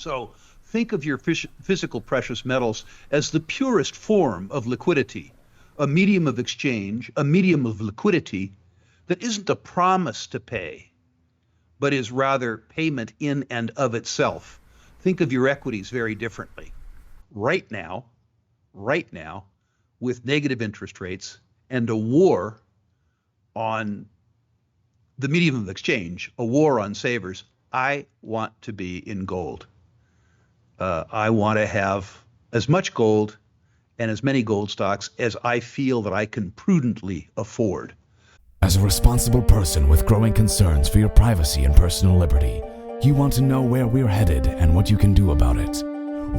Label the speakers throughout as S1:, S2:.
S1: So think of your physical precious metals as the purest form of liquidity, a medium of exchange, a medium of liquidity that isn't a promise to pay, but is rather payment in and of itself. Think of your equities very differently. Right now, with negative interest rates and a war on the medium of exchange, a war on savers, I want to be in gold. I want to have as much gold and as many gold stocks as I feel that I can prudently afford.
S2: As a responsible person with growing concerns for your privacy and personal liberty, you want to know where we're headed and what you can do about it.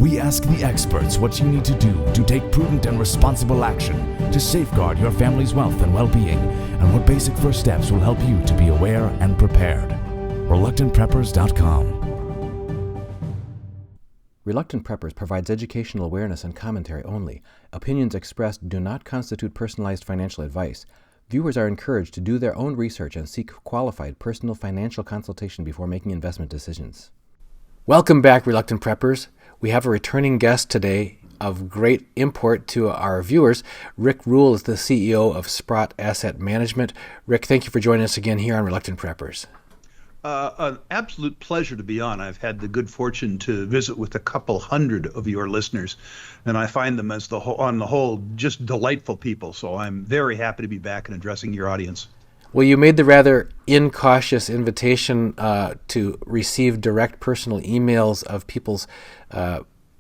S2: We ask the experts what you need to do to take prudent and responsible action to safeguard your family's wealth and well-being, and what basic first steps will help you to be aware and prepared. ReluctantPreppers.com.
S3: Reluctant Preppers provides educational awareness and commentary only. Opinions expressed do not constitute personalized financial advice. Viewers are encouraged to do their own research and seek qualified personal financial consultation before making investment decisions. Welcome back, Reluctant Preppers. We have a returning guest today of great import to our viewers. Rick Rule is the CEO of Sprott Asset Management. Rick, thank you for joining us again here on Reluctant Preppers.
S1: An absolute pleasure to be on. I've had the good fortune to visit with a couple hundred of your listeners, and I find them as on the whole just delightful people. So I'm very happy to be back and addressing your audience.
S3: Well, you made the rather incautious invitation to receive direct personal emails of people's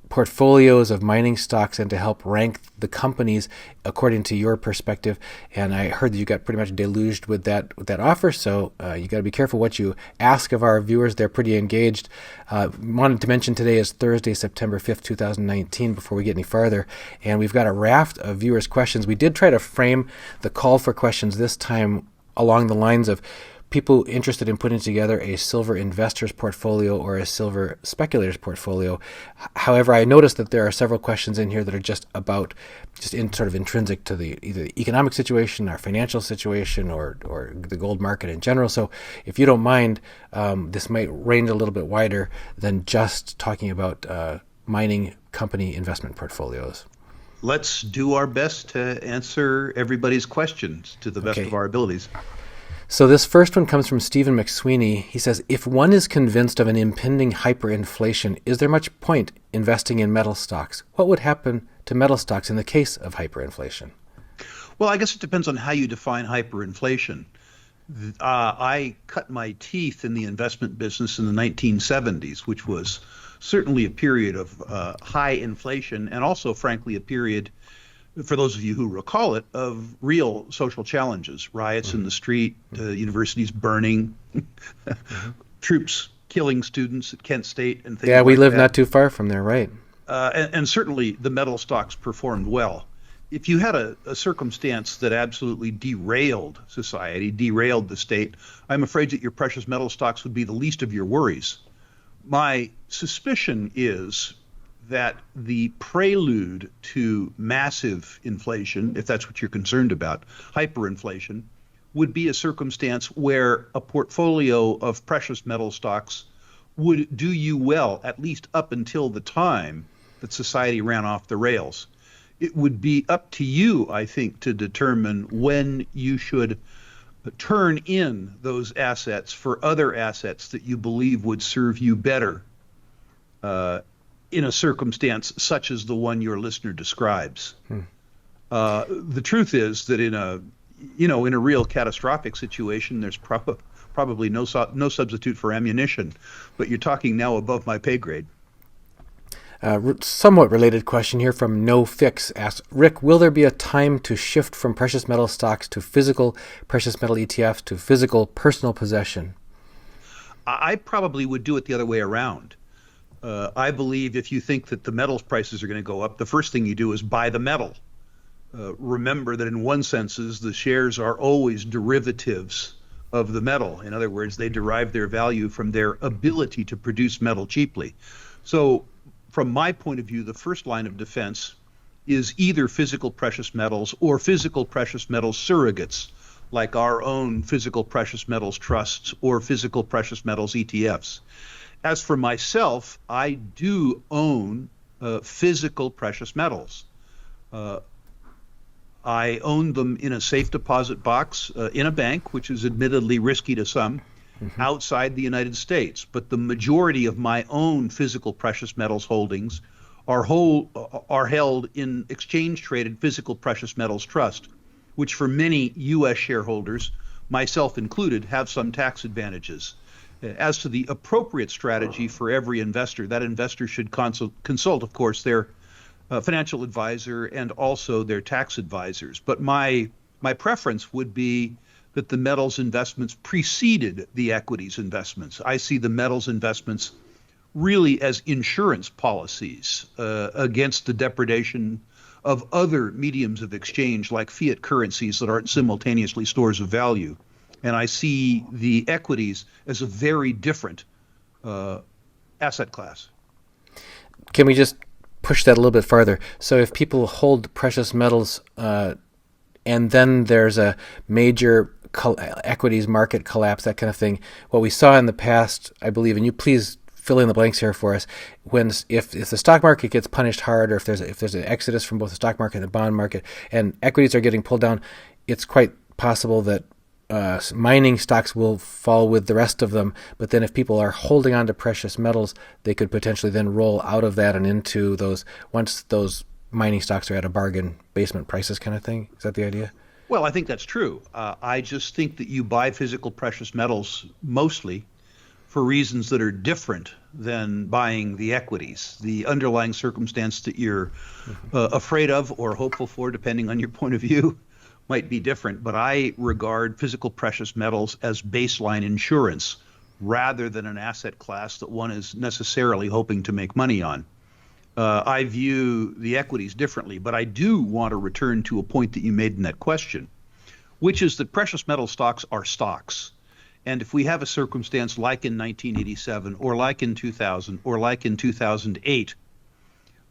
S3: portfolios of mining stocks and to help rank the companies according to your perspective. And I heard that you got pretty much deluged with that offer. So you got to be careful what you ask of our viewers. They're pretty engaged. Wanted to mention today is Thursday, September 5th, 2019, before we get any farther. And we've got a raft of viewers' questions. We did try to frame the call for questions this time along the lines of people interested in putting together a silver investor's portfolio or a silver speculator's portfolio. However, I noticed that there are several questions in here that are just sort of intrinsic to either the economic situation, our financial situation, or the gold market in general. So if you don't mind, this might range a little bit wider than just talking about mining company investment portfolios.
S1: Let's do our best to answer everybody's questions to the best of our abilities.
S3: So this first one comes from Stephen McSweeney. He says, if one is convinced of an impending hyperinflation, is there much point investing in metal stocks? What would happen to metal stocks in the case of hyperinflation?
S1: Well, I guess it depends on how you define hyperinflation. I cut my teeth in the investment business in the 1970s, which was certainly a period of high inflation and also, frankly, a period, for those of you who recall it, of real social challenges, riots in the street, universities burning, troops killing students at Kent State and things like that.
S3: Yeah, we live not too far from there, right?
S1: And certainly the metal stocks performed well. If you had a circumstance that absolutely derailed society, derailed the state, I'm afraid that your precious metal stocks would be the least of your worries. My suspicion is that the prelude to massive inflation, if that's what you're concerned about, hyperinflation, would be a circumstance where a portfolio of precious metal stocks would do you well, at least up until the time that society ran off the rails. It would be up to you, I think, to determine when you should turn in those assets for other assets that you believe would serve you better in a circumstance such as the one your listener describes. The truth is that in a real catastrophic situation, there's probably no substitute for ammunition. But you're talking now above my pay grade.
S3: Somewhat related question here from No Fix asks, Rick, will there be a time to shift from precious metal stocks to physical precious metal ETFs to physical personal possession?
S1: I probably would do it the other way around. I believe if you think that the metals prices are going to go up, the first thing you do is buy the metal. Remember that in one senses, the shares are always derivatives of the metal. In other words, they derive their value from their ability to produce metal cheaply. So from my point of view, the first line of defense is either physical precious metals or physical precious metals surrogates, like our own physical precious metals trusts or physical precious metals ETFs. As for myself, I do own physical precious metals. Uh, I own them in a safe deposit box in a bank, which is admittedly risky to some, outside the United States. But the majority of my own physical precious metals holdings are held in exchange-traded physical precious metals trust, which for many U.S. shareholders, myself included, have some tax advantages. As to the appropriate strategy for every investor, that investor should consult, of course, their financial advisor and also their tax advisors. But my preference would be that the metals investments preceded the equities investments. I see the metals investments really as insurance policies against the depredation of other mediums of exchange like fiat currencies that aren't simultaneously stores of value. And I see the equities as a very different asset class.
S3: Can we just push that a little bit farther? So if people hold precious metals and then there's a major equities market collapse, that kind of thing, what we saw in the past, I believe, and you please fill in the blanks here for us, if the stock market gets punished hard, or if there's an exodus from both the stock market and the bond market, and equities are getting pulled down, it's quite possible that mining stocks will fall with the rest of them. But then if people are holding on to precious metals, they could potentially then roll out of that and into those, once those mining stocks are at a bargain basement prices kind of thing. Is that the idea?
S1: Well, I think that's true. I just think that you buy physical precious metals mostly for reasons that are different than buying the equities. The underlying circumstance that you're afraid of or hopeful for, depending on your point of view, might be different. But I regard physical precious metals as baseline insurance rather than an asset class that one is necessarily hoping to make money on. I view the equities differently, but I do want to return to a point that you made in that question, which is that precious metal stocks are stocks. And if we have a circumstance like in 1987 or like in 2000 or like in 2008,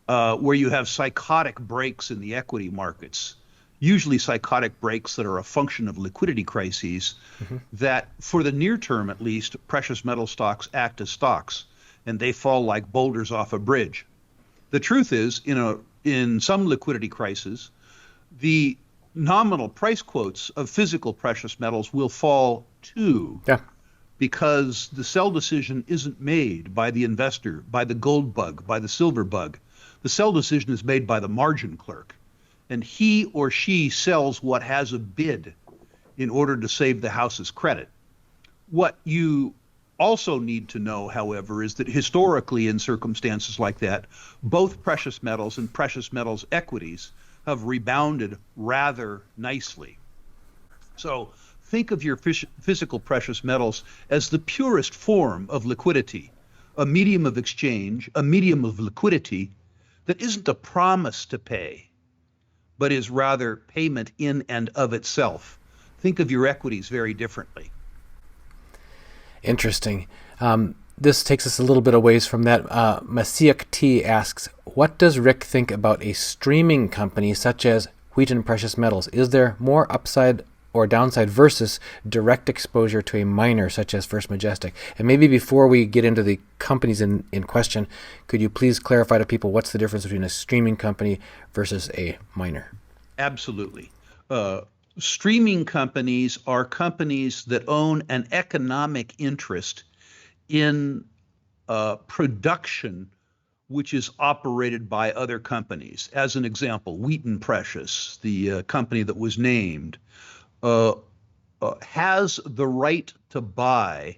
S1: where you have psychotic breaks in the equity markets, usually psychotic breaks that are a function of liquidity crises, that for the near term at least, precious metal stocks act as stocks and they fall like boulders off a bridge. The truth is, in some liquidity crises, the nominal price quotes of physical precious metals will fall too, because the sell decision isn't made by the investor, by the gold bug, by the silver bug. The sell decision is made by the margin clerk, and he or she sells what has a bid in order to save the house's credit. What you also need to know, however, is that historically in circumstances like that, both precious metals and precious metals equities have rebounded rather nicely. So think of your physical precious metals as the purest form of liquidity, a medium of exchange, a medium of liquidity that isn't a promise to pay, but is rather payment in and of itself. Think of your equities very differently.
S3: Interesting. This takes us a little bit a ways from that. Masiak T asks, what does Rick think about a streaming company such as Wheaton Precious Metals? Is there more upside or downside versus direct exposure to a miner such as First Majestic? And maybe before we get into the companies in question, could you please clarify to people what's the difference between a streaming company versus a miner?
S1: Absolutely. Streaming companies are companies that own an economic interest in production which is operated by other companies. As an example, Wheaton Precious, the company that was named, has the right to buy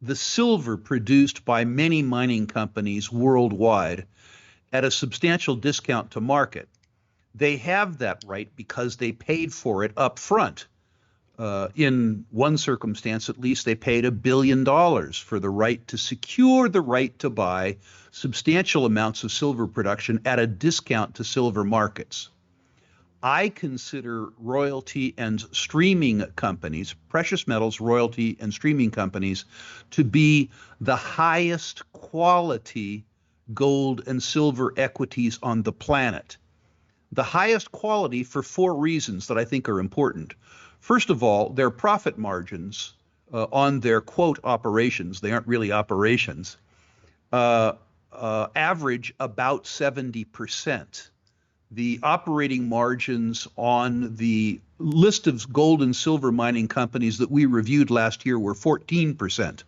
S1: the silver produced by many mining companies worldwide at a substantial discount to market. They have that right because they paid for it up front. In one circumstance, at least, they paid $1 billion for the right to secure the right to buy substantial amounts of silver production at a discount to silver markets. I consider royalty and streaming companies, precious metals, royalty and streaming companies, to be the highest quality gold and silver equities on the planet. The highest quality for 4 reasons that I think are important. First of all, their profit margins on their quote operations, they aren't really operations, average about 70%. The operating margins on the list of gold and silver mining companies that we reviewed last year were 14%.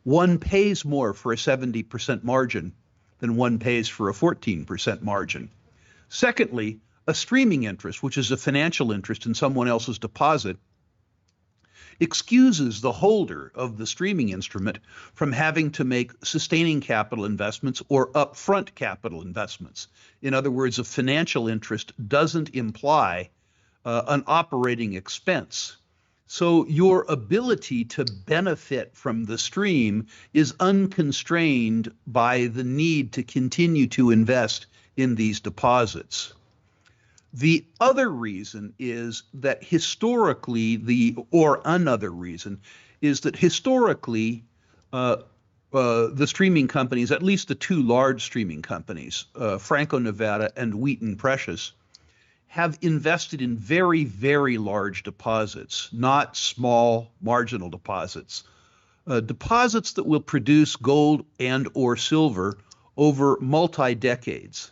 S1: One pays more for a 70% margin than one pays for a 14% margin. Secondly, a streaming interest, which is a financial interest in someone else's deposit, excuses the holder of the streaming instrument from having to make sustaining capital investments or upfront capital investments. In other words, a financial interest doesn't imply an operating expense. So your ability to benefit from the stream is unconstrained by the need to continue to invest in these deposits. The other reason is that historically, another reason is that historically, the streaming companies, at least the two large streaming companies, Franco-Nevada and Wheaton Precious, have invested in very, very large deposits, not small marginal deposits, deposits that will produce gold and or silver over multi-decades.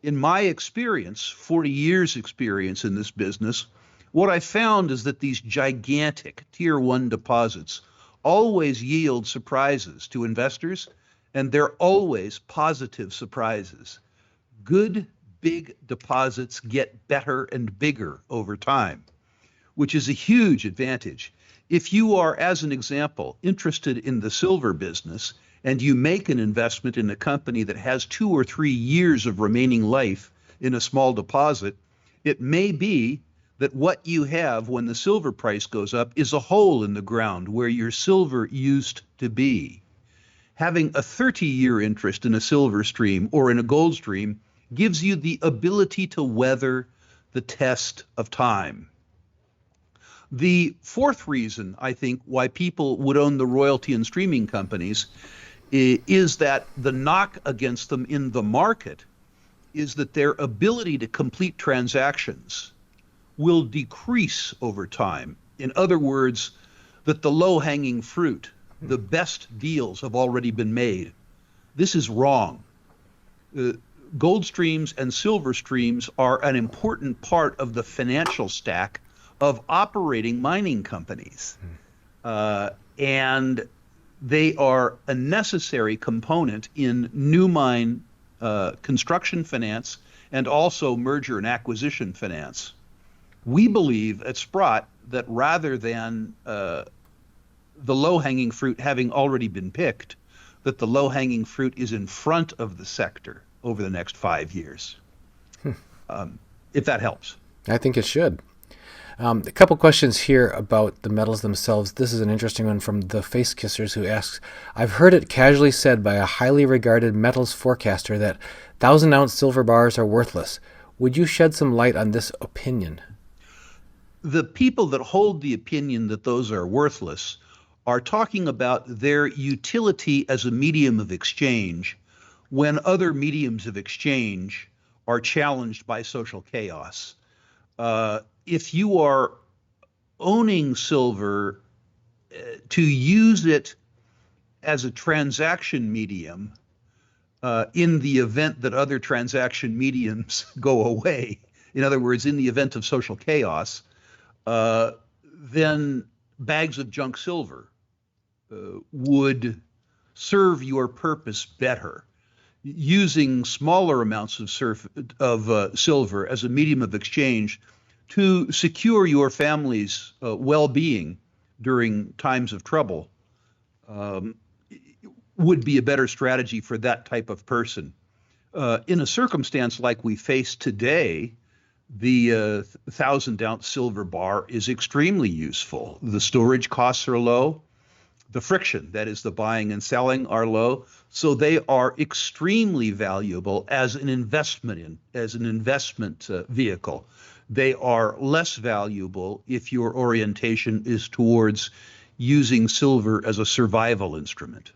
S1: In my experience, 40 years experience in this business, what I found is that these gigantic tier one deposits always yield surprises to investors, and they're always positive surprises. Good, big deposits get better and bigger over time, which is a huge advantage. If you are, as an example, interested in the silver business, and you make an investment in a company that has 2 or 3 years of remaining life in a small deposit, it may be that what you have when the silver price goes up is a hole in the ground where your silver used to be. Having a 30-year interest in a silver stream or in a gold stream gives you the ability to weather the test of time. The fourth reason, I think, why people would own the royalty and streaming companies is that the knock against them in the market is that their ability to complete transactions will decrease over time. In other words, that the low-hanging fruit, the best deals have already been made. This is wrong. Gold streams and silver streams are an important part of the financial stack of operating mining companies. And they are a necessary component in new mine construction finance and also merger and acquisition finance. We believe at Sprott that rather than the low-hanging fruit having already been picked, that the low-hanging fruit is in front of the sector over the next 5 years. If that helps.
S3: I think it should. A couple questions here about the metals themselves. This is an interesting one from the Face Kissers, who asks, I've heard it casually said by a highly regarded metals forecaster that 1,000-ounce silver bars are worthless. Would you shed some light on this opinion?
S1: The people that hold the opinion that those are worthless are talking about their utility as a medium of exchange when other mediums of exchange are challenged by social chaos. If you are owning silver to use it as a transaction medium in the event that other transaction mediums go away, in other words, in the event of social chaos, then bags of junk silver would serve your purpose better. Using smaller amounts of silver as a medium of exchange to secure your family's well-being during times of trouble would be a better strategy for that type of person. In a circumstance like we face today, the 1,000-ounce silver bar is extremely useful. The storage costs are low. The friction, that is the buying and selling, are low. So they are extremely valuable as an investment vehicle. They are less valuable if your orientation is towards using silver as a survival instrument.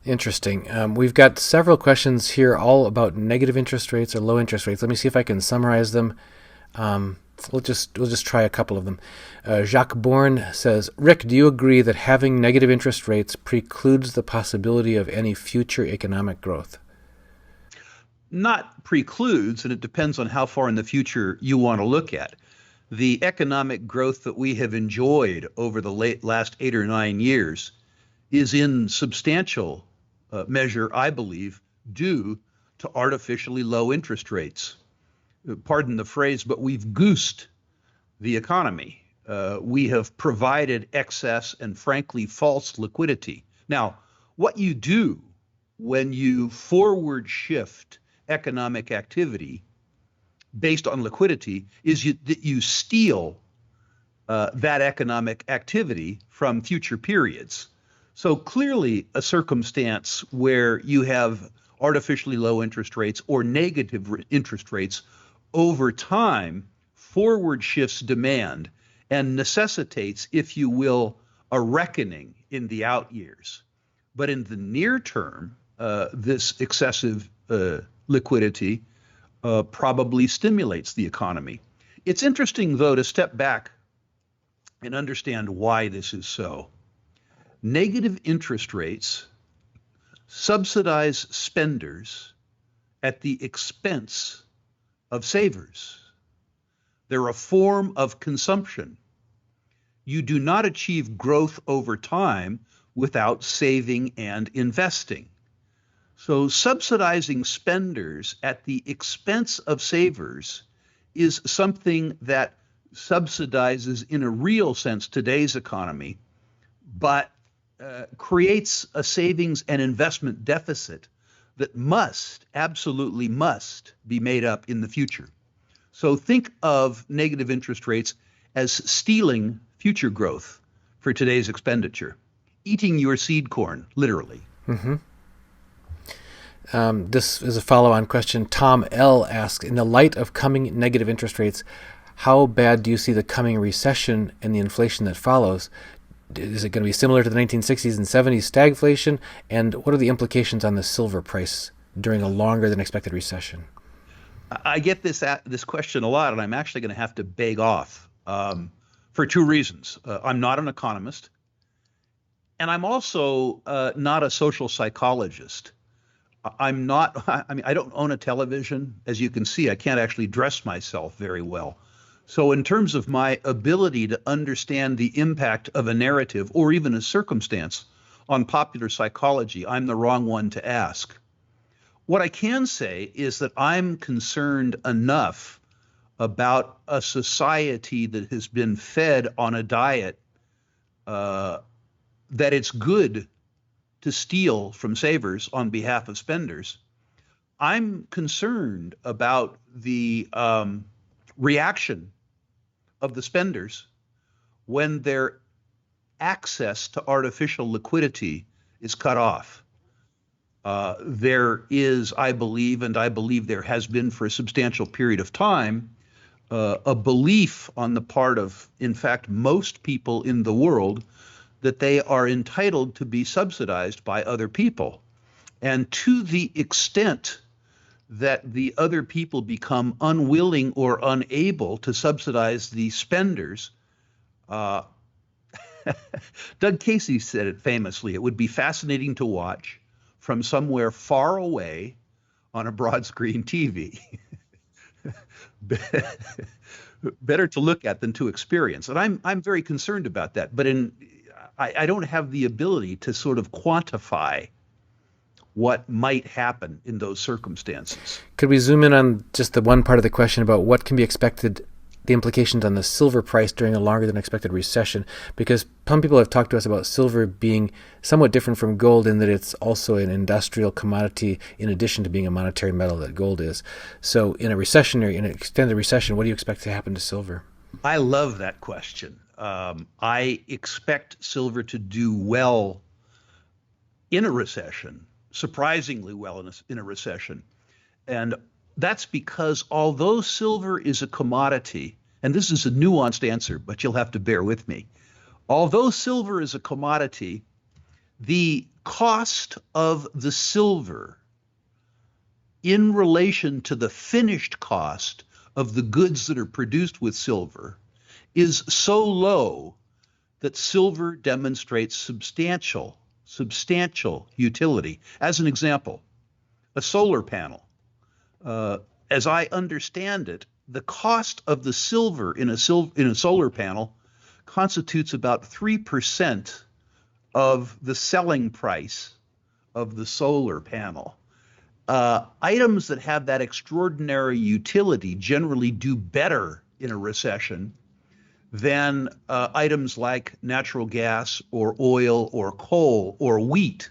S3: Interesting. We've got several questions here all about negative interest rates or low interest rates. Let me see if I can summarize them. We'll just try a couple of them. Jacques Bourne says, Rick, do you agree that having negative interest rates precludes the possibility of any future economic growth?
S1: Not precludes, and it depends on how far in the future you want to look at. The economic growth that we have enjoyed over the last 8 or 9 years is in substantial measure, I believe, due to artificially low interest rates. Pardon the phrase, but we've goosed the economy. We have provided excess and frankly false liquidity. Now, what you do when you forward shift economic activity based on liquidity is that you steal that economic activity from future periods. So clearly a circumstance where you have artificially low interest rates or negative interest rates over time forward shifts demand and necessitates, if you will, a reckoning in the out years. But in the near term, this excessive liquidity probably stimulates the economy. It's interesting, though, to step back and understand why this is so. Negative interest rates subsidize spenders at the expense of savers. They're a form of consumption. You do not achieve growth over time without saving and investing. So subsidizing spenders at the expense of savers is something that subsidizes in a real sense today's economy, but creates a savings and investment deficit that absolutely must be made up in the future. So think of negative interest rates as stealing future growth for today's expenditure, eating your seed corn, literally.
S3: Mm-hmm. This is a follow-on question. Tom L. asks, in the light of coming negative interest rates, how bad do you see the coming recession and the inflation that follows? Is it going to be similar to the 1960s and 70s stagflation? And what are the implications on the silver price during a longer than expected recession?
S1: I get this question a lot, and I'm actually going to have to beg off for two reasons. I'm not an economist, and I'm also not a social psychologist. I don't own a television. As you can see, I can't actually dress myself very well. So in terms of my ability to understand the impact of a narrative or even a circumstance on popular psychology, I'm the wrong one to ask. What I can say is that I'm concerned enough about a society that has been fed on a diet that it's good to steal from savers on behalf of spenders. I'm concerned about the reaction of the spenders when their access to artificial liquidity is cut off. There is, I believe there has been for a substantial period of time, a belief on the part of, in fact, most people in the world that they are entitled to be subsidized by other people. And to the extent that the other people become unwilling or unable to subsidize the spenders, Doug Casey said it famously, it would be fascinating to watch from somewhere far away on a broad screen TV. Better to look at than to experience. And I'm very concerned about that. But I don't have the ability to sort of quantify what might happen in those circumstances.
S3: Could we zoom in on just the one part of the question about what can be expected, the implications on the silver price during a longer than expected recession? Because some people have talked to us about silver being somewhat different from gold in that it's also an industrial commodity in addition to being a monetary metal that gold is. So in a recession or in an extended recession, what do you expect to happen to silver?
S1: I love that question. I expect silver to do well in a recession, surprisingly well in a recession. And that's because although silver is a commodity, and this is a nuanced answer, but you'll have to bear with me. Although silver is a commodity, the cost of the silver in relation to the finished cost of the goods that are produced with silver is so low that silver demonstrates substantial utility. As an example, a solar panel. As I understand it, the cost of the silver in a solar panel constitutes about 3% of the selling price of the solar panel. Items that have that extraordinary utility generally do better in a recession than items like natural gas or oil or coal or wheat,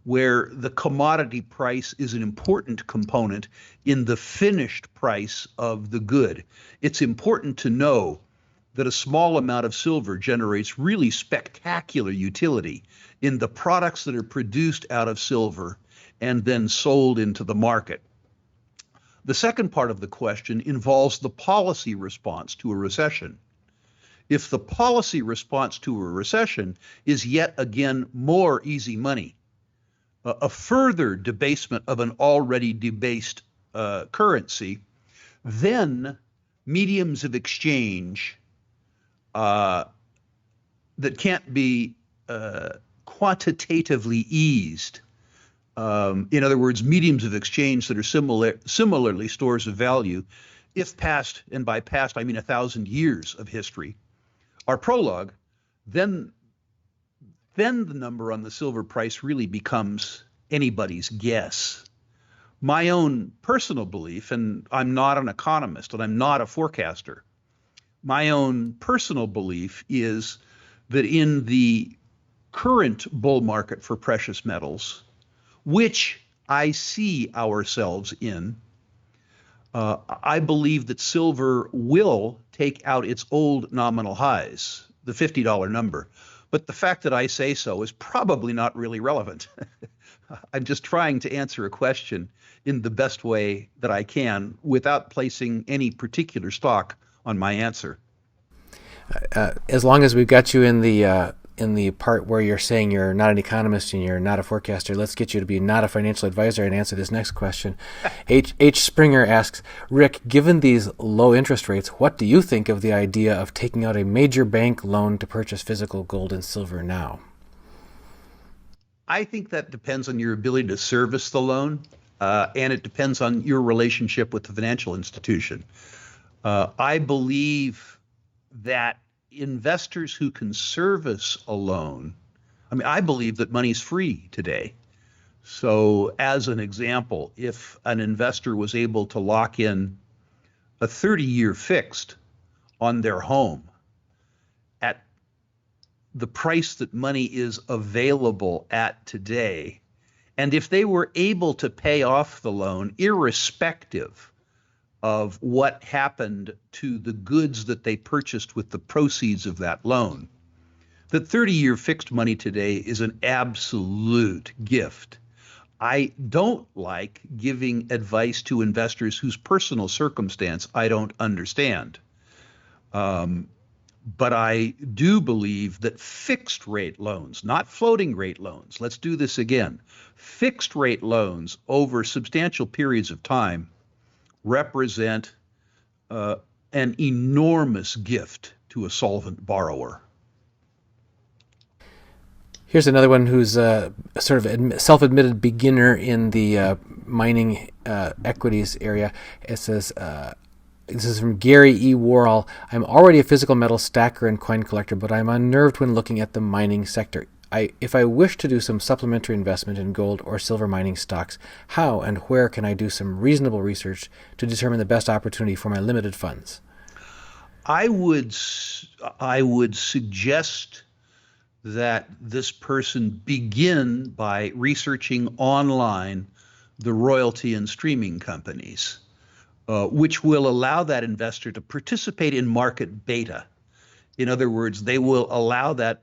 S1: where the commodity price is an important component in the finished price of the good. It's important to know that a small amount of silver generates really spectacular utility in the products that are produced out of silver and then sold into the market. The second part of the question involves the policy response to a recession. If the policy response to a recession is yet again more easy money, a further debasement of an already debased currency, then mediums of exchange that can't be quantitatively eased, in other words, mediums of exchange that are similarly stores of value, if past, and by past I mean 1,000 years of history, are prologue, then the number on the silver price really becomes anybody's guess. My own personal belief, and I'm not an economist and I'm not a forecaster, my own personal belief is that in the current bull market for precious metals, which I see ourselves in, I believe that silver will take out its old nominal highs, the $50 number. But the fact that I say so is probably not really relevant. I'm just trying to answer a question in the best way that I can without placing any particular stock on my answer.
S3: As long as we've got you in the part where you're saying you're not an economist and you're not a forecaster, let's get you to be not a financial advisor and answer this next question. H. Springer asks, Rick, given these low interest rates, what do you think of the idea of taking out a major bank loan to purchase physical gold and silver now?
S1: I think that depends on your ability to service the loan, and it depends on your relationship with the financial institution. I believe that investors who can service a loan, I believe that money's free today. So as an example, if an investor was able to lock in a 30-year fixed on their home at the price that money is available at today, and if they were able to pay off the loan irrespective of what happened to the goods that they purchased with the proceeds of that loan, that 30-year fixed money today is an absolute gift. I don't like giving advice to investors whose personal circumstance I don't understand. But I do believe that fixed rate loans, not floating rate loans, let's do this again, fixed rate loans over substantial periods of time represent an enormous gift to a solvent borrower.
S3: Here's another one who's a sort of self-admitted beginner in the mining equities area. It says, this is from Gary E. Worrell. I'm already a physical metal stacker and coin collector, but I'm unnerved when looking at the mining sector. If I wish to do some supplementary investment in gold or silver mining stocks, how and where can I do some reasonable research to determine the best opportunity for my limited funds?
S1: I would suggest that this person begin by researching online the royalty and streaming companies, which will allow that investor to participate in market beta. In other words, they will allow that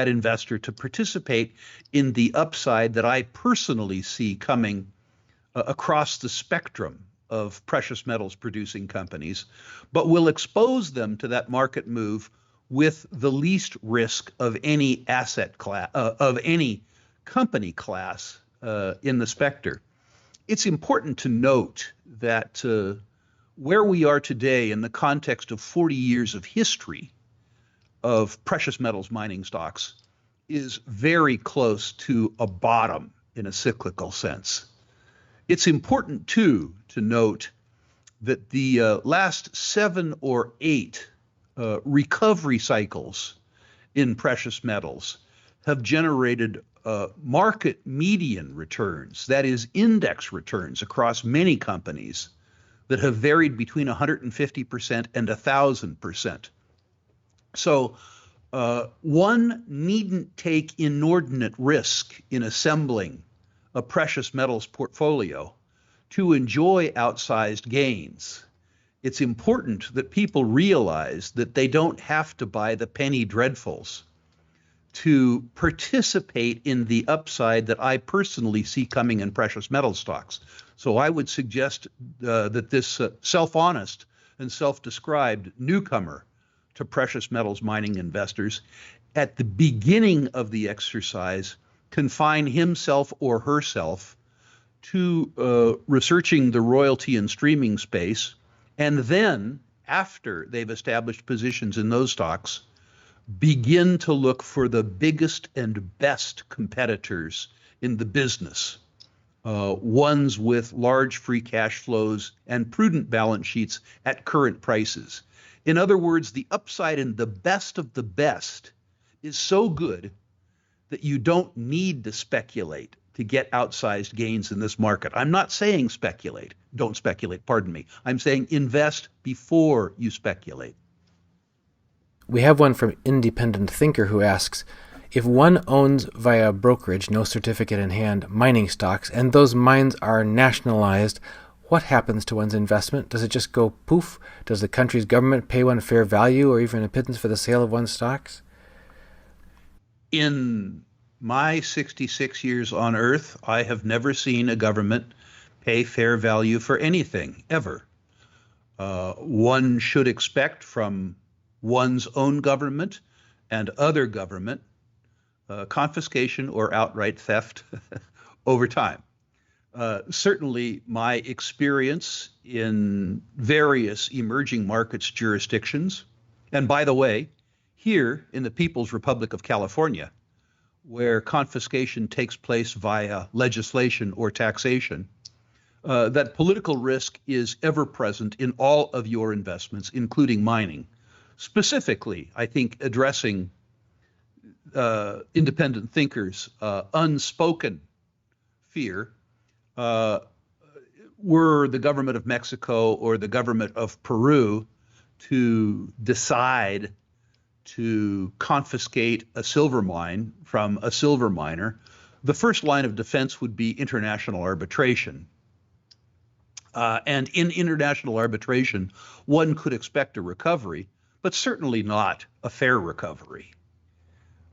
S1: investor to participate in the upside that I personally see coming across the spectrum of precious metals producing companies, but will expose them to that market move with the least risk of any asset class, of any company class in the specter. It's important to note that where we are today in the context of 40 years of history of precious metals mining stocks is very close to a bottom in a cyclical sense. It's important, too, to note that the last 7 or 8 recovery cycles in precious metals have generated market median returns, that is, index returns across many companies that have varied between 150% and 1,000%. So one needn't take inordinate risk in assembling a precious metals portfolio to enjoy outsized gains. It's important that people realize that they don't have to buy the penny dreadfuls to participate in the upside that I personally see coming in precious metal stocks. So I would suggest that this self-honest and self-described newcomer to precious metals mining investors at the beginning of the exercise confine himself or herself to researching the royalty and streaming space, and then, after they've established positions in those stocks, begin to look for the biggest and best competitors in the business, ones with large free cash flows and prudent balance sheets at current prices. In other words, the upside in the best of the best is so good that you don't need to speculate to get outsized gains in this market. I'm not saying speculate. Don't speculate, pardon me. I'm saying invest before you speculate.
S3: We have one from Independent Thinker who asks, if one owns via brokerage, no certificate in hand, mining stocks, and those mines are nationalized, what happens to one's investment? Does it just go poof? Does the country's government pay one fair value or even a pittance for the sale of one's stocks?
S1: In my 66 years on Earth, I have never seen a government pay fair value for anything, ever. One should expect from one's own government and other government confiscation or outright theft over time. Certainly, my experience in various emerging markets jurisdictions, and by the way, here in the People's Republic of California, where confiscation takes place via legislation or taxation, that political risk is ever present in all of your investments, including mining. Specifically, I think addressing independent thinkers' unspoken fear, were the government of Mexico or the government of Peru to decide to confiscate a silver mine from a silver miner, the first line of defense would be international arbitration. And in international arbitration, one could expect a recovery, but certainly not a fair recovery.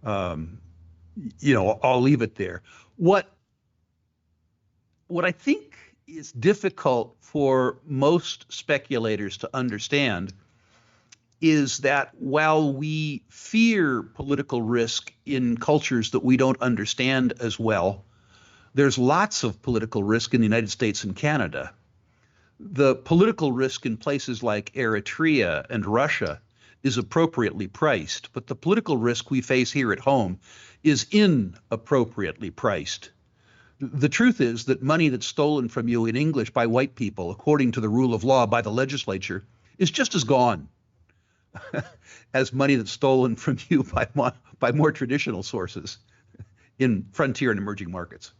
S1: I'll leave it there. What I think is difficult for most speculators to understand is that while we fear political risk in cultures that we don't understand as well, there's lots of political risk in the United States and Canada. The political risk in places like Eritrea and Russia is appropriately priced, but the political risk we face here at home is inappropriately priced. The truth is that money that's stolen from you in English by white people, according to the rule of law by the legislature, is just as gone as money that's stolen from you by more traditional sources in frontier and emerging markets.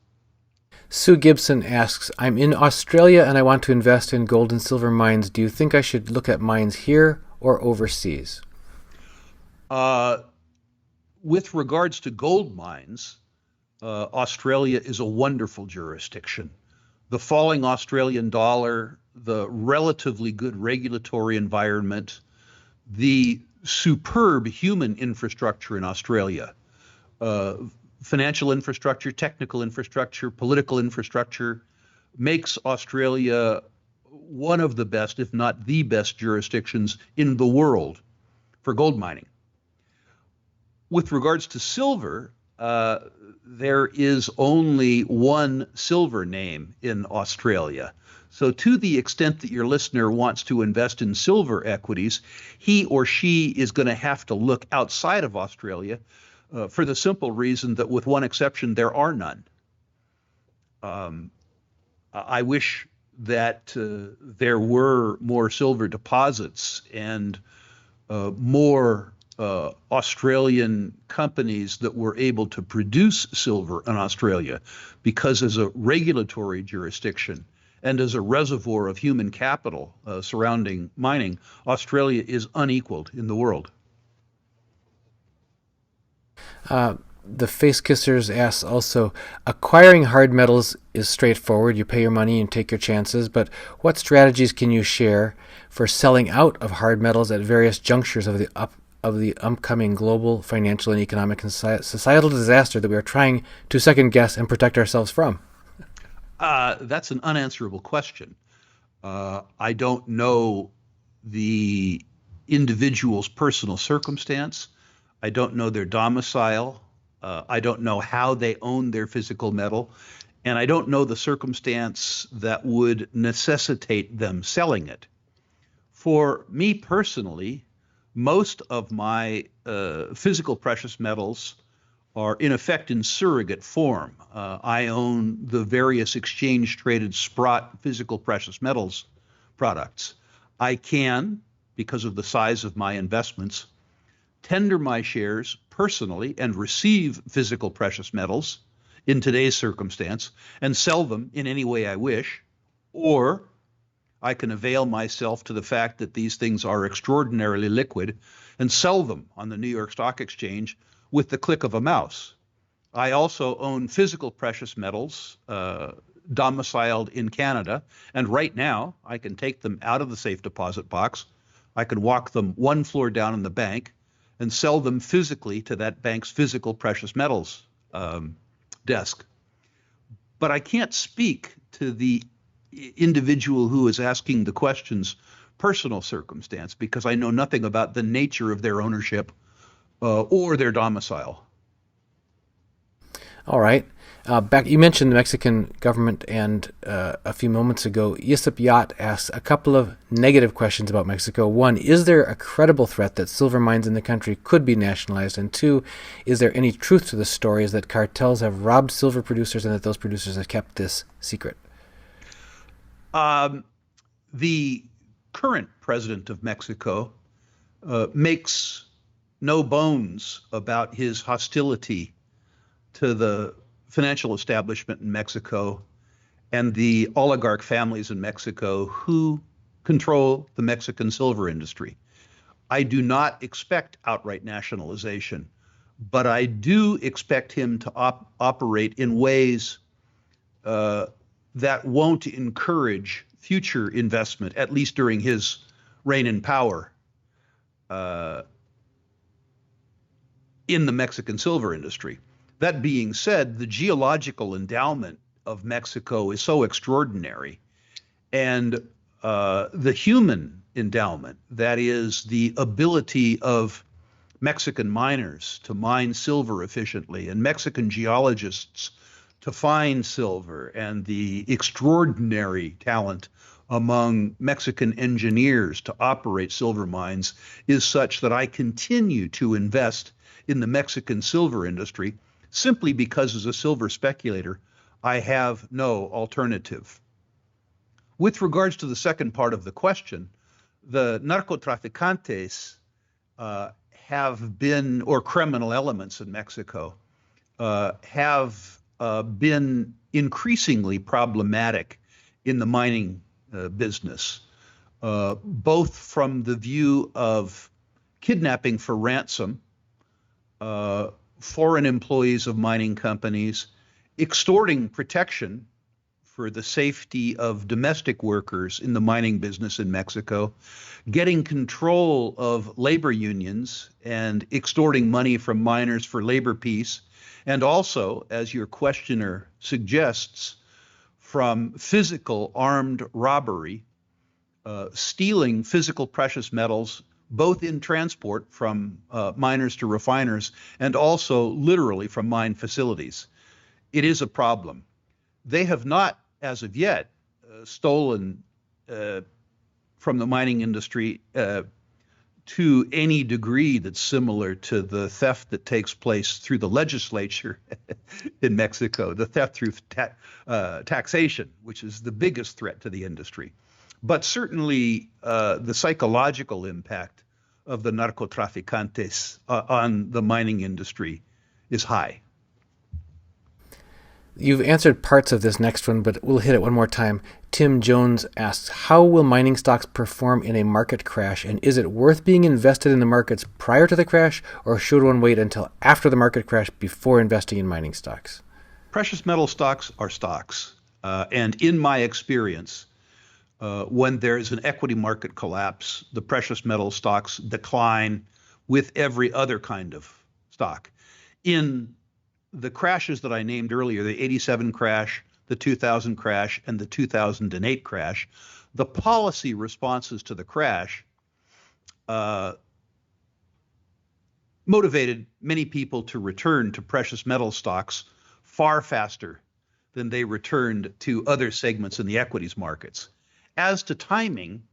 S3: Sue Gibson asks, I'm in Australia and I want to invest in gold and silver mines. Do you think I should look at mines here or overseas?
S1: With regards to gold mines, Australia is a wonderful jurisdiction. The falling Australian dollar, the relatively good regulatory environment, the superb human infrastructure in Australia, financial infrastructure, technical infrastructure, political infrastructure, makes Australia one of the best, if not the best, jurisdictions in the world for gold mining. With regards to silver, there is only one silver name in Australia. So to the extent that your listener wants to invest in silver equities, he or she is going to have to look outside of Australia for the simple reason that with one exception, there are none. I wish that there were more silver deposits and more Australian companies that were able to produce silver in Australia, because as a regulatory jurisdiction and as a reservoir of human capital surrounding mining, Australia is unequaled in the world.
S3: The Face Kissers asks also, acquiring hard metals is straightforward. You pay your money and take your chances, but what strategies can you share for selling out of hard metals at various junctures of the upcoming global financial and economic and societal disaster that we are trying to second guess and protect ourselves from?
S1: That's an unanswerable question. I don't know the individual's personal circumstance. I don't know their domicile. I don't know how they own their physical metal. And I don't know the circumstance that would necessitate them selling it. For me personally, most of my physical precious metals are in effect in surrogate form. I own the various exchange-traded Sprott physical precious metals products. I can, because of the size of my investments, tender my shares personally and receive physical precious metals in today's circumstance and sell them in any way I wish, or I can avail myself to the fact that these things are extraordinarily liquid and sell them on the New York Stock Exchange with the click of a mouse. I also own physical precious metals domiciled in Canada, and right now I can take them out of the safe deposit box. I can walk them one floor down in the bank and sell them physically to that bank's physical precious metals desk. But I can't speak to the individual who is asking the question's personal circumstance because I know nothing about the nature of their ownership or their domicile.
S3: All right. You mentioned the Mexican government, and a few moments ago, Yusuf Yacht asks a couple of negative questions about Mexico. One, is there a credible threat that silver mines in the country could be nationalized? And two, is there any truth to the stories that cartels have robbed silver producers and that those producers have kept this secret?
S1: The current president of Mexico makes no bones about his hostility to the financial establishment in Mexico and the oligarch families in Mexico who control the Mexican silver industry. I do not expect outright nationalization, but I do expect him to operate in ways that won't encourage future investment, at least during his reign in power in the Mexican silver industry. That being said, the geological endowment of Mexico is so extraordinary, and the human endowment, that is the ability of Mexican miners to mine silver efficiently and Mexican geologists to find silver, and the extraordinary talent among Mexican engineers to operate silver mines is such that I continue to invest in the Mexican silver industry simply because as a silver speculator, I have no alternative. With regards to the second part of the question, the narcotraficantes have been, or criminal elements in Mexico, have been increasingly problematic in the mining business, both from the view of kidnapping for ransom, foreign employees of mining companies, extorting protection for the safety of domestic workers in the mining business in Mexico, getting control of labor unions and extorting money from miners for labor peace, and also, as your questioner suggests, from physical armed robbery, stealing physical precious metals, both in transport from miners to refiners and also literally from mine facilities. it is a problem. They have not, as of yet, stolen from the mining industry to any degree that's similar to the theft that takes place through the legislature in Mexico, the theft through taxation, which is the biggest threat to the industry. But certainly the psychological impact of the narcotraficantes on the mining industry is high.
S3: You've answered parts of this next one, but we'll hit it one more time. Tim Jones asks, how will mining stocks perform in a market crash, and is it worth being invested in the markets prior to the crash, or should one wait until after the market crash before investing in mining stocks?
S1: Precious metal stocks are stocks. And in my experience, when there is an equity market collapse, the precious metal stocks decline with every other kind of stock. In the crashes that I named earlier, the 87 crash, the 2000 crash, and the 2008 crash, the policy responses to the crash motivated many people to return to precious metal stocks far faster than they returned to other segments in the equities markets. As to timing,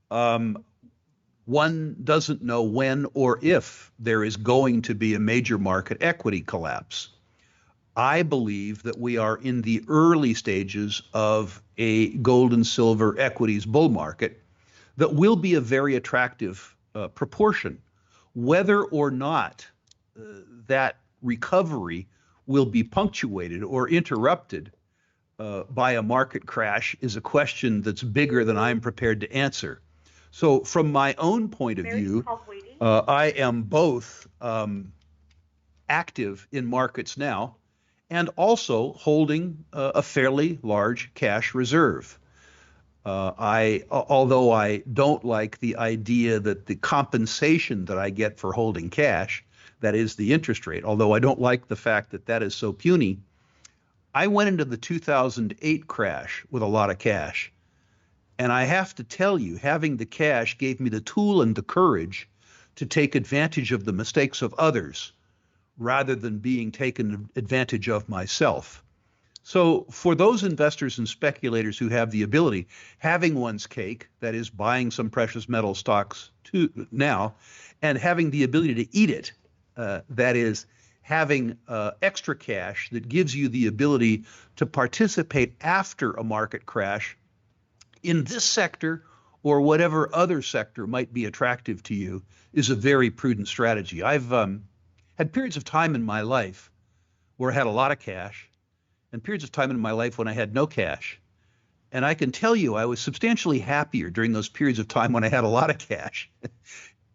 S1: one doesn't know when or if there is going to be a major market equity collapse. I believe that we are in the early stages of a gold and silver equities bull market that will be a very attractive proportion. Whether or not that recovery will be punctuated or interrupted by a market crash is a question that's bigger than I'm prepared to answer. So from my own point of view, I am both active in markets now and also holding a fairly large cash reserve. Although I don't like the idea that the compensation that I get for holding cash, that is the interest rate, although I don't like the fact that that is so puny, I went into the 2008 crash with a lot of cash. And I have to tell you, having the cash gave me the tool and the courage to take advantage of the mistakes of others rather than being taken advantage of myself. So for those investors and speculators who have the ability, having one's cake, that is buying some precious metal stocks now, and having the ability to eat it, that is having extra cash that gives you the ability to participate after a market crash in this sector or whatever other sector might be attractive to you, is a very prudent strategy. I've had periods of time in my life where I had a lot of cash and periods of time in my life when I had no cash. And I can tell you I was substantially happier during those periods of time when I had a lot of cash.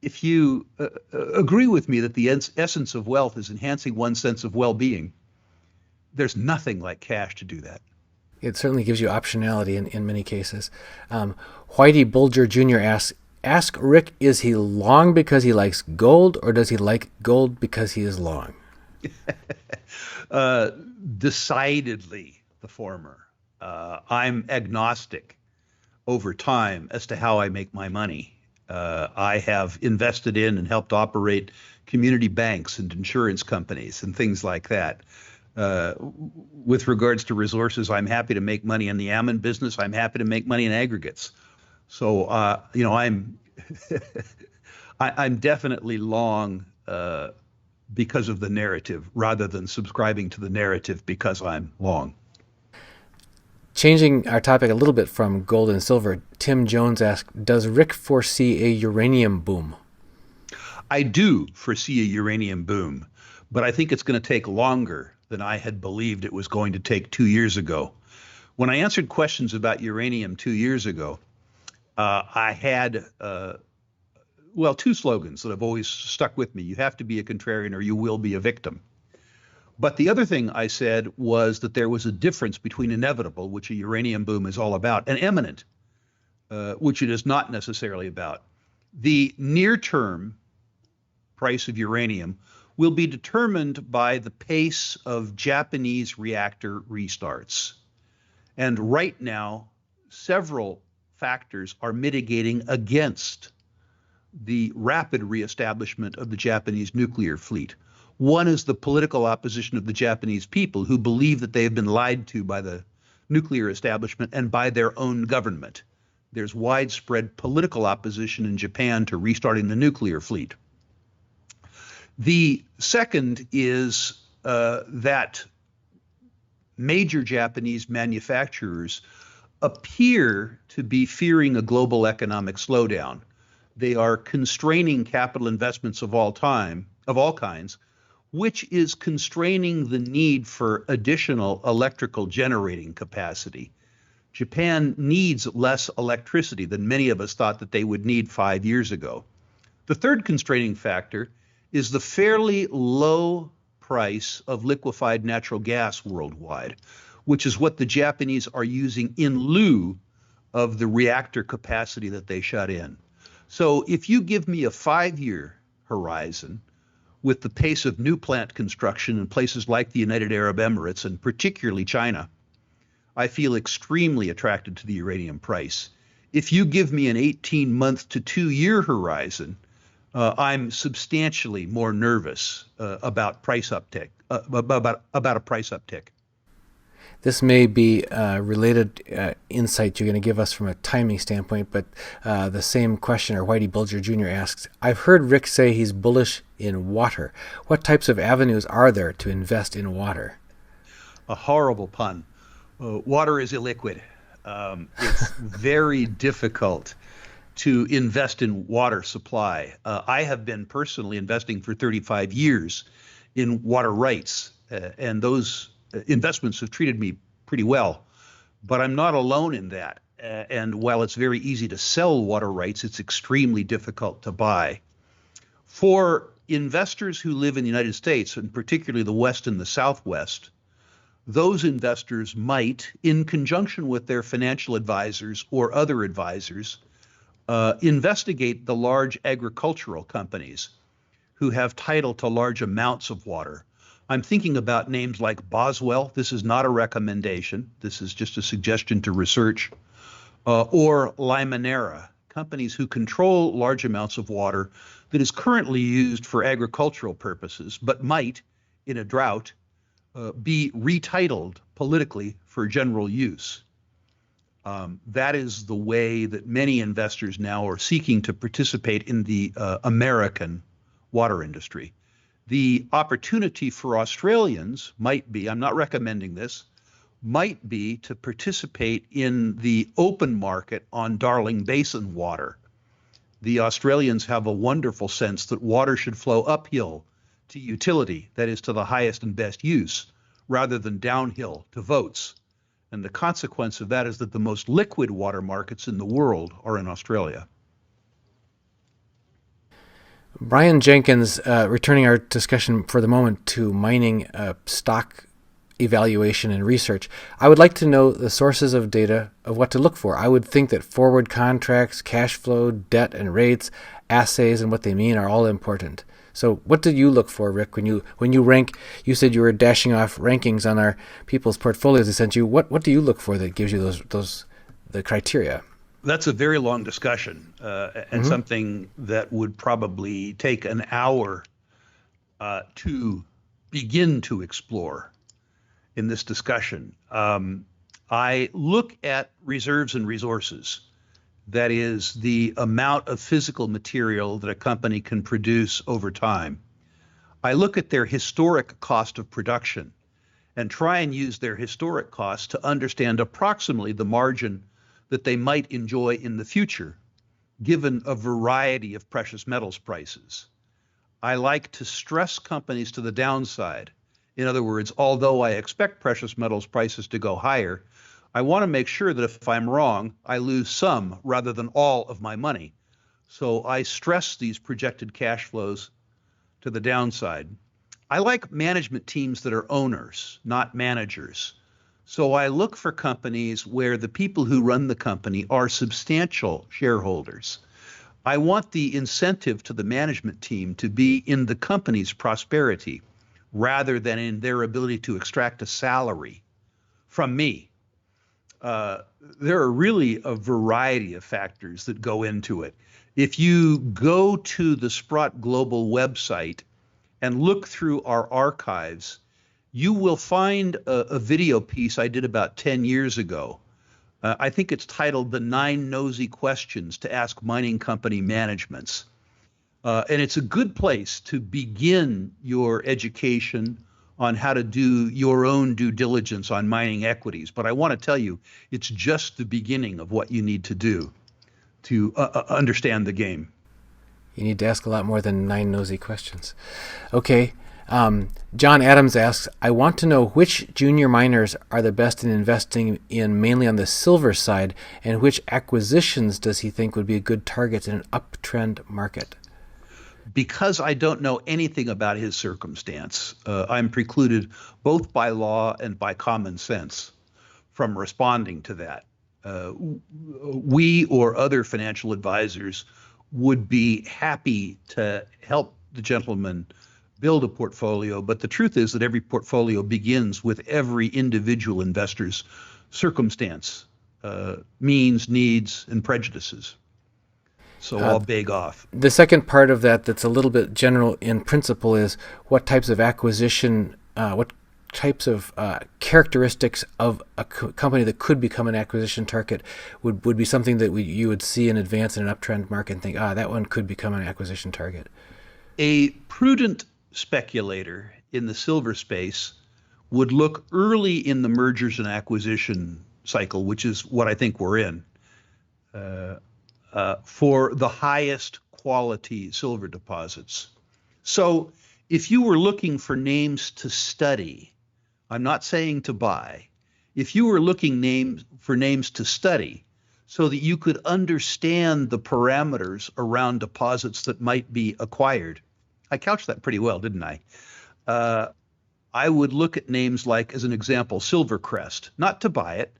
S1: If you agree with me that the essence of wealth is enhancing one's sense of well-being, there's nothing like cash to do that.
S3: It certainly gives you optionality in many cases. Whitey Bulger Jr. asks, ask Rick, is he long because he likes gold, or does he like gold because he is long?
S1: Decidedly the former. I'm agnostic over time as to how I make my money. I have invested in and helped operate community banks and insurance companies and things like that. With regards to resources, I'm happy to make money in the almond business. I'm happy to make money in aggregates. So, I'm I'm definitely long because of the narrative rather than subscribing to the narrative because I'm long.
S3: Changing our topic a little bit from gold and silver, Tim Jones asks, does Rick foresee a uranium boom?
S1: I do foresee a uranium boom, but I think it's going to take longer than I had believed it was going to take 2 years ago. When I answered questions about uranium 2 years ago, I had, two slogans that have always stuck with me. You have to be a contrarian or you will be a victim. But the other thing I said was that there was a difference between inevitable, which a uranium boom is all about, and imminent, which it is not necessarily about. The near-term price of uranium will be determined by the pace of Japanese reactor restarts. And right now, several factors are mitigating against the rapid reestablishment of the Japanese nuclear fleet. One is the political opposition of the Japanese people, who believe that they have been lied to by the nuclear establishment and by their own government. There's widespread political opposition in Japan to restarting the nuclear fleet. The second is that major Japanese manufacturers appear to be fearing a global economic slowdown. They are constraining capital investments of all kinds, which is constraining the need for additional electrical generating capacity. Japan needs less electricity than many of us thought that they would need 5 years ago. The third constraining factor is the fairly low price of liquefied natural gas worldwide, which is what the Japanese are using in lieu of the reactor capacity that they shut in. So if you give me a 5-year horizon with the pace of new plant construction in places like the United Arab Emirates and particularly China, I feel extremely attracted to the uranium price. If you give me an 18-month to 2-year horizon, I'm substantially more nervous about price uptick, about a price uptick.
S3: This may be related insight you're going to give us from a timing standpoint, but the same questioner, Whitey Bulger Jr., asks, I've heard Rick say he's bullish in water. What types of avenues are there to invest in water?
S1: A horrible pun. Water is illiquid. It's very difficult to invest in water supply. I have been personally investing for 35 years in water rights, and those investments have treated me pretty well, but I'm not alone in that. And while it's very easy to sell water rights, it's extremely difficult to buy. For investors who live in the United States, and particularly the West and the Southwest, those investors might, in conjunction with their financial advisors or other advisors, investigate the large agricultural companies who have title to large amounts of water. I'm thinking about names like Boswell. This is not a recommendation. This is just a suggestion to research. Or Limonera, companies who control large amounts of water that is currently used for agricultural purposes, but might, in a drought, be retitled politically for general use. That is the way that many investors now are seeking to participate in the American water industry. The opportunity for Australians might be, I'm not recommending this, might be to participate in the open market on Darling Basin water. The Australians have a wonderful sense that water should flow uphill to utility, that is to the highest and best use, rather than downhill to votes. And the consequence of that is that the most liquid water markets in the world are in Australia.
S3: Brian Jenkins, returning our discussion for the moment to mining stock evaluation and research, I would like to know the sources of data of what to look for. I would think that forward contracts, cash flow, debt and rates, assays and what they mean are all important. So what did you look for, Rick, when you rank? You said you were dashing off rankings on our people's portfolios they sent you. What do you look for that gives you the criteria?
S1: That's a very long discussion and something that would probably take an hour to begin to explore in this discussion. I look at reserves and resources. That is the amount of physical material that a company can produce over time. I look at their historic cost of production and try and use their historic costs to understand approximately the margin that they might enjoy in the future, given a variety of precious metals prices. I like to stress companies to the downside. In other words, although I expect precious metals prices to go higher, I want to make sure that if I'm wrong, I lose some rather than all of my money. So I stress these projected cash flows to the downside. I like management teams that are owners, not managers. So I look for companies where the people who run the company are substantial shareholders. I want the incentive to the management team to be in the company's prosperity rather than in their ability to extract a salary from me. There are really a variety of factors that go into it. If you go to the Sprott Global website and look through our archives, you will find a video piece I did about 10 years ago. I think it's titled "The 9 Nosy Questions to Ask Mining Company Managements." And it's a good place to begin your education on how to do your own due diligence on mining equities. But I want to tell you, it's just the beginning of what you need to do to understand the game.
S3: You need to ask a lot more than 9 nosy questions. Okay. John Adams asks, I want to know which junior miners are the best in investing in mainly on the silver side, and which acquisitions does he think would be a good target in an uptrend market?
S1: Because I don't know anything about his circumstance, I'm precluded both by law and by common sense from responding to that. We or other financial advisors would be happy to help the gentleman build a portfolio, but the truth is that every portfolio begins with every individual investor's circumstance, means, needs, and prejudices. So I'll beg off.
S3: The second part of that's a little bit general in principle is what types of acquisition, what types of characteristics of a company that could become an acquisition target would be something that you would see in advance in an uptrend market and think, that one could become an acquisition target.
S1: A prudent speculator in the silver space would look early in the mergers and acquisition cycle, which is what I think we're in, for the highest quality silver deposits. So if you were looking for names to study, I'm not saying to buy, if you were looking for names to study so that you could understand the parameters around deposits that might be acquired, I couched that pretty well, didn't I? I would look at names like, as an example, Silvercrest, not to buy it,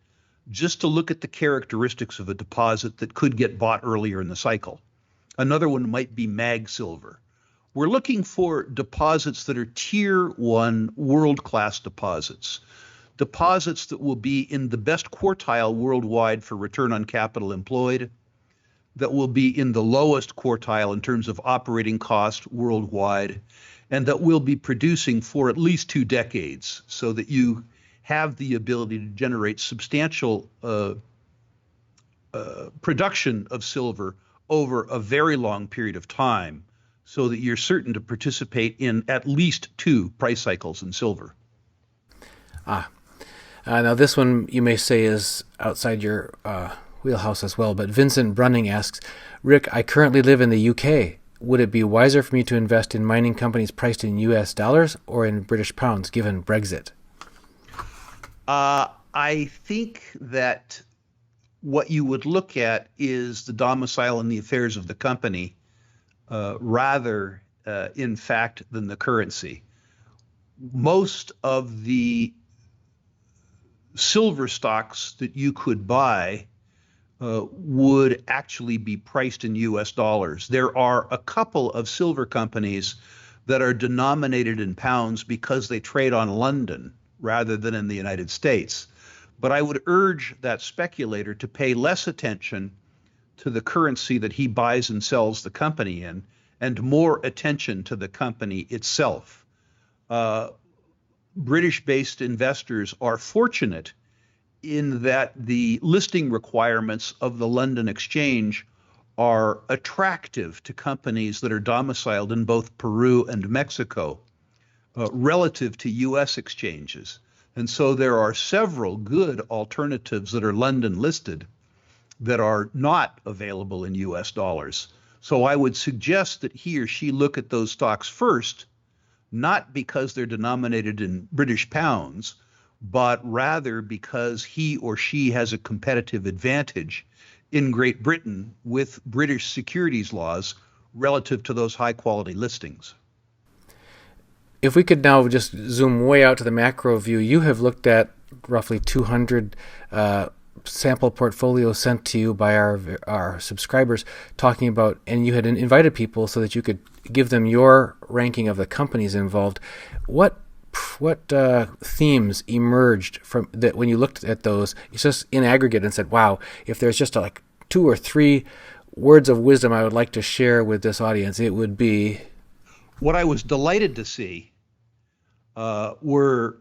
S1: just to look at the characteristics of a deposit that could get bought earlier in the cycle. Another one might be Mag Silver. We're looking for deposits that are tier 1 world-class deposits that will be in the best quartile worldwide for return on capital employed, that will be in the lowest quartile in terms of operating cost worldwide, and that will be producing for at least 2 decades so that you have the ability to generate substantial production of silver over a very long period of time so that you're certain to participate in at least 2 price cycles in silver.
S3: Now this one you may say is outside your wheelhouse as well, but Vincent Brunning asks, Rick, I currently live in the UK. Would it be wiser for me to invest in mining companies priced in US dollars or in British pounds, given Brexit?
S1: I think that what you would look at is the domicile and the affairs of the company rather, in fact, than the currency. Most of the silver stocks that you could buy would actually be priced in US dollars. There are a couple of silver companies that are denominated in pounds because they trade on London rather than in the United States. But I would urge that speculator to pay less attention to the currency that he buys and sells the company in, and more attention to the company itself. British-based investors are fortunate in that the listing requirements of the London Exchange are attractive to companies that are domiciled in both Peru and Mexico relative to U.S. exchanges. And so there are several good alternatives that are London listed that are not available in U.S. dollars. So I would suggest that he or she look at those stocks first, not because they're denominated in British pounds, but rather because he or she has a competitive advantage in Great Britain with British securities laws relative to those high quality listings.
S3: If we could now just zoom way out to the macro view, you have looked at roughly 200 sample portfolios sent to you by our subscribers talking about, and you had invited people so that you could give them your ranking of the companies involved. What themes emerged from that when you looked at those, just in aggregate, and said, wow, if there's just like 2 or 3 words of wisdom I would like to share with this audience, it would be...
S1: What I was delighted to see were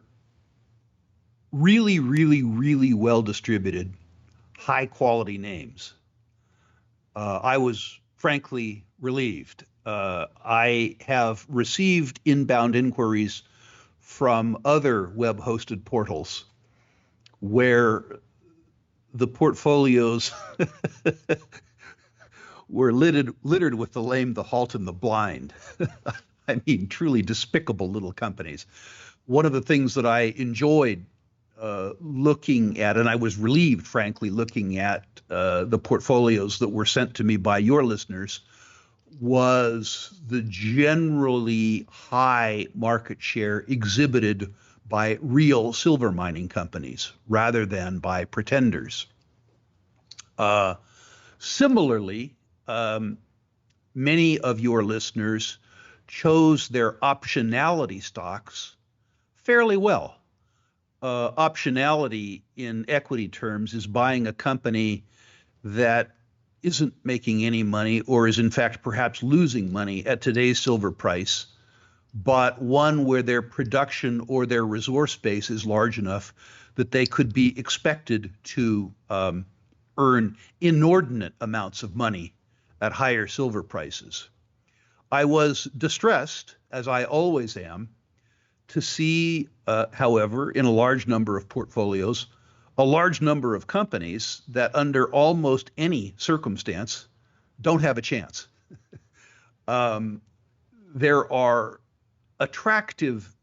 S1: really, really, really well distributed, high quality names. I was frankly relieved. I have received inbound inquiries from other web hosted portals where the portfolios were littered with the lame, the halt, and the blind. I mean, truly despicable little companies. One of the things that I enjoyed looking at, and I was relieved, frankly, looking at the portfolios that were sent to me by your listeners, was the generally high market share exhibited by real silver mining companies rather than by pretenders. Similarly, many of your listeners chose their optionality stocks fairly well. Optionality in equity terms is buying a company that isn't making any money or is in fact perhaps losing money at today's silver price, but one where their production or their resource base is large enough that they could be expected to earn inordinate amounts of money at higher silver prices. I was distressed, as I always am, to see, however, in a large number of portfolios, a large number of companies that under almost any circumstance don't have a chance. There are attractive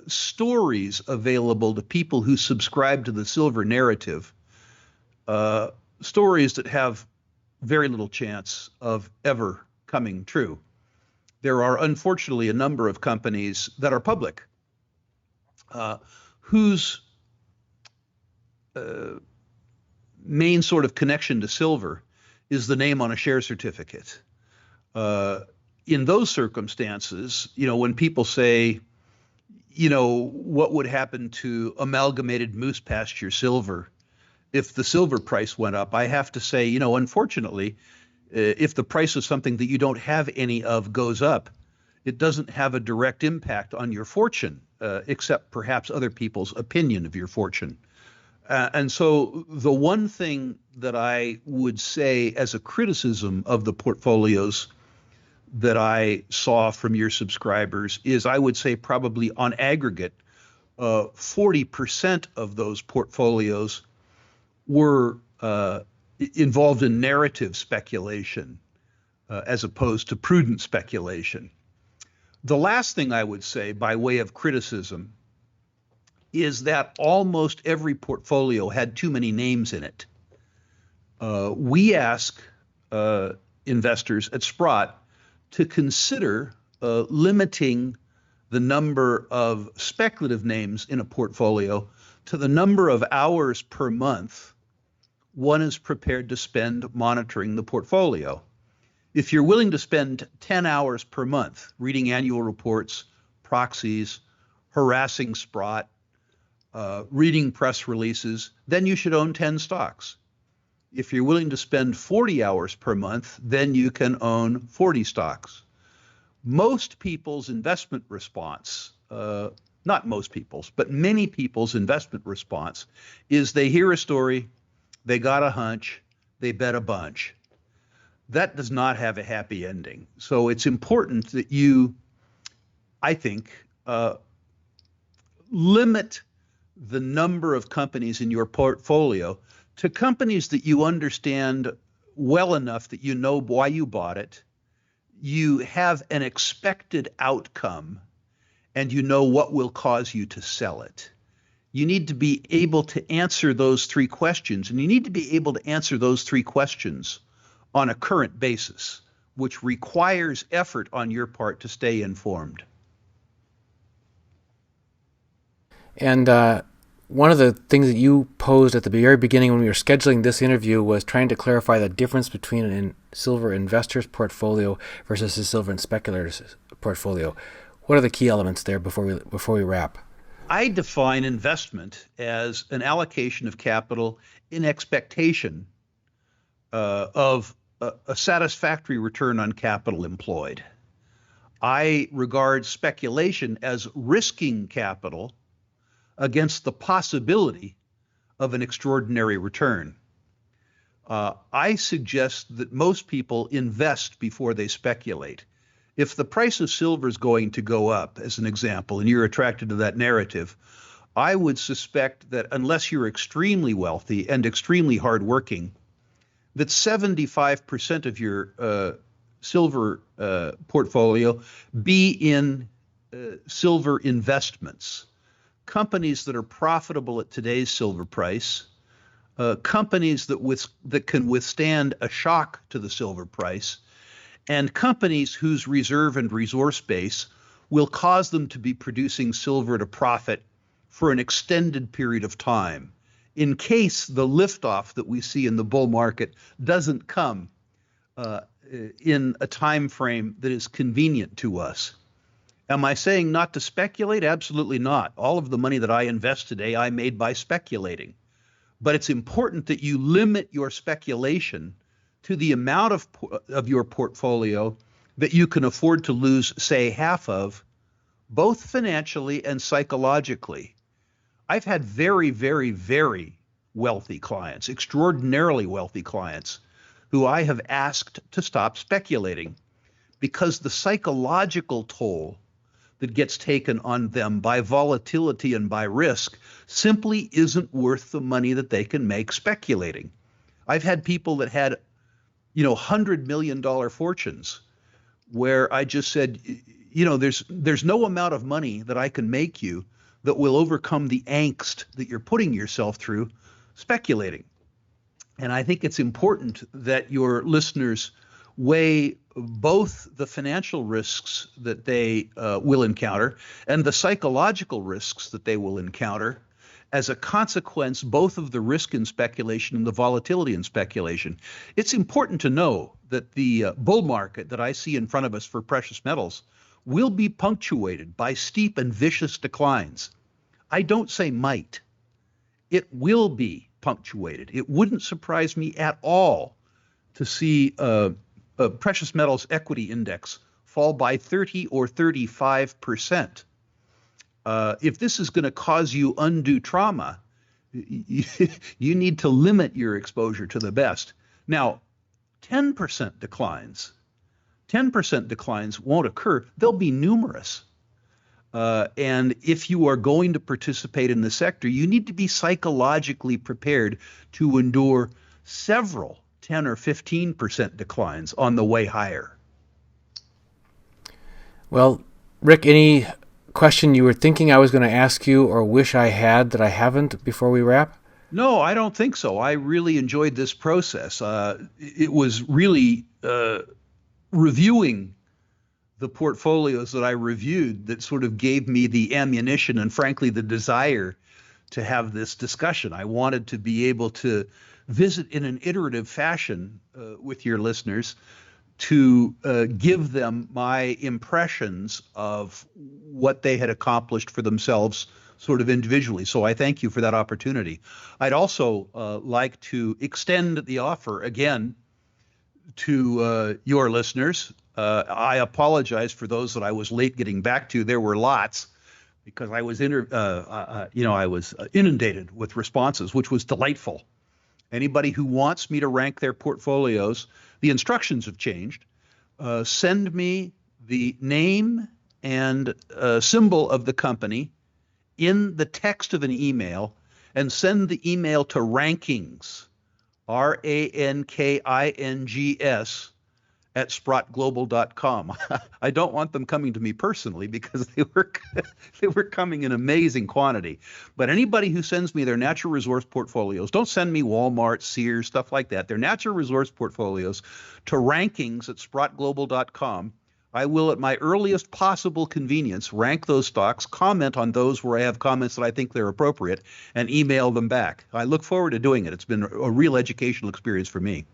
S1: stories available to people who subscribe to the silver narrative, stories that have very little chance of ever coming true. There are unfortunately a number of companies that are public whose main sort of connection to silver is the name on a share certificate. In those circumstances, when people say, what would happen to Amalgamated Moose Pasture Silver if the silver price went up, I have to say, unfortunately, if the price of something that you don't have any of goes up, it doesn't have a direct impact on your fortune, except perhaps other people's opinion of your fortune. And so the one thing that I would say as a criticism of the portfolios that I saw from your subscribers is I would say probably on aggregate, 40% of those portfolios were involved in narrative speculation as opposed to prudent speculation. The last thing I would say by way of criticism is that almost every portfolio had too many names in it. We ask investors at Sprott to consider limiting the number of speculative names in a portfolio to the number of hours per month one is prepared to spend monitoring the portfolio. If you're willing to spend 10 hours per month reading annual reports, proxies, harassing Sprott, reading press releases, then you should own 10 stocks. If you're willing to spend 40 hours per month, then you can own 40 stocks. Most people's investment response, not most people's, but many people's investment response is they hear a story, they got a hunch, they bet a bunch. That does not have a happy ending. So it's important that you, I think, limit the number of companies in your portfolio to companies that you understand well enough that you know why you bought it, you have an expected outcome, and you know what will cause you to sell it. You need to be able to answer those three questions, and you need to be able to answer those three questions on a current basis, which requires effort on your part to stay informed.
S3: And one of the things that you posed at the very beginning when we were scheduling this interview was trying to clarify the difference between a silver investor's portfolio versus a silver and speculator's portfolio. What are the key elements there before we wrap?
S1: I define investment as an allocation of capital in expectation of a satisfactory return on capital employed. I regard speculation as risking capital against the possibility of an extraordinary return. I suggest that most people invest before they speculate. If the price of silver is going to go up, as an example, and you're attracted to that narrative, I would suspect that unless you're extremely wealthy and extremely hardworking, that 75% of your silver portfolio be in silver investments, companies that are profitable at today's silver price, companies that can withstand a shock to the silver price, and companies whose reserve and resource base will cause them to be producing silver at a profit for an extended period of time, in case the liftoff that we see in the bull market doesn't come in a time frame that is convenient to us. Am I saying not to speculate? Absolutely not. All of the money that I invest today, I made by speculating. But it's important that you limit your speculation to the amount of your portfolio that you can afford to lose, say, half of, both financially and psychologically. I've had very, very, very wealthy clients, extraordinarily wealthy clients, who I have asked to stop speculating because the psychological toll that gets taken on them by volatility and by risk simply isn't worth the money that they can make speculating. I've had people that had, $100 million fortunes where I just said, there's no amount of money that I can make you that will overcome the angst that you're putting yourself through speculating. And I think it's important that your listeners weigh both the financial risks that they will encounter and the psychological risks that they will encounter as a consequence both of the risk in speculation and the volatility in speculation. It's important to know that the bull market that I see in front of us for precious metals will be punctuated by steep and vicious declines. I don't say might. It will be punctuated. It wouldn't surprise me at all to see a precious metals equity index fall by 30 or 35%. If this is going to cause you undue trauma, you need to limit your exposure to the best. Now, 10% declines won't occur. They'll be numerous. And if you are going to participate in the sector, you need to be psychologically prepared to endure several 10 or 15% declines on the way higher.
S3: Well, Rick, any question you were thinking I was going to ask you or wish I had that I haven't before we wrap?
S1: No, I don't think so. I really enjoyed this process. It was really reviewing the portfolios that I reviewed that sort of gave me the ammunition and, frankly, the desire to have this discussion. I wanted to be able to visit in an iterative fashion with your listeners to give them my impressions of what they had accomplished for themselves sort of individually. So I thank you for that opportunity. I'd also like to extend the offer again to your listeners. I apologize for those that I was late getting back to. There were lots because I was inundated with responses, which was delightful. Anybody who wants me to rank their portfolios, the instructions have changed. Send me the name and symbol of the company in the text of an email and send the email to rankings, rankings, at sprottglobal.com. I don't want them coming to me personally because they were coming in amazing quantity. But anybody who sends me their natural resource portfolios, don't send me Walmart, Sears, stuff like that. Their natural resource portfolios to rankings at sprottglobal.com. I will, at my earliest possible convenience, rank those stocks, comment on those where I have comments that I think they're appropriate, and email them back. I look forward to doing it. It's been a real educational experience for me.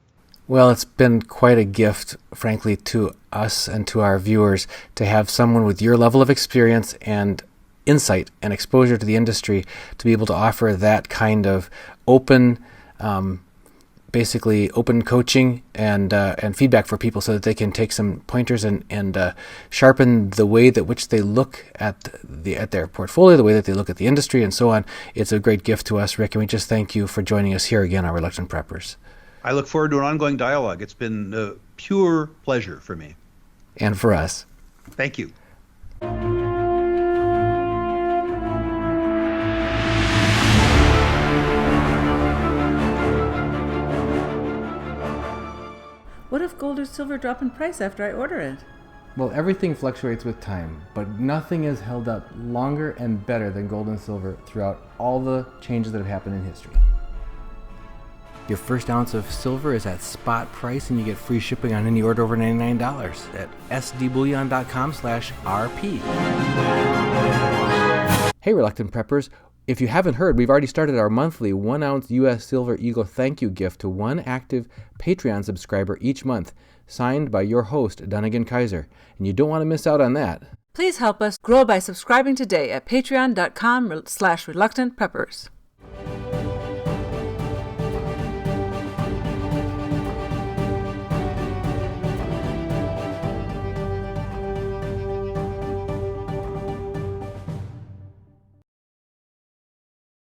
S3: Well, it's been quite a gift, frankly, to us and to our viewers to have someone with your level of experience and insight and exposure to the industry to be able to offer that kind of open, basically open coaching and feedback for people so that they can take some pointers and sharpen the way that which they look at their portfolio, the way that they look at the industry, and so on. It's a great gift to us, Rick, and we just thank you for joining us here again on Reluctant Preppers.
S1: I look forward to an ongoing dialogue. It's been a pure pleasure for me.
S3: And for us.
S1: Thank you.
S4: What if gold or silver drop in price after I order it?
S3: Well, everything fluctuates with time, but nothing has held up longer and better than gold and silver throughout all the changes that have happened in history. Your first ounce of silver is at spot price, and you get free shipping on any order over $99 at sdbullion.com/RP. Hey, Reluctant Preppers. If you haven't heard, we've already started our monthly 1-ounce U.S. Silver Eagle thank you gift to one active Patreon subscriber each month, signed by your host, Dunnigan Kaiser. And you don't want to miss out on that.
S4: Please help us grow by subscribing today at patreon.com/reluctantpreppers.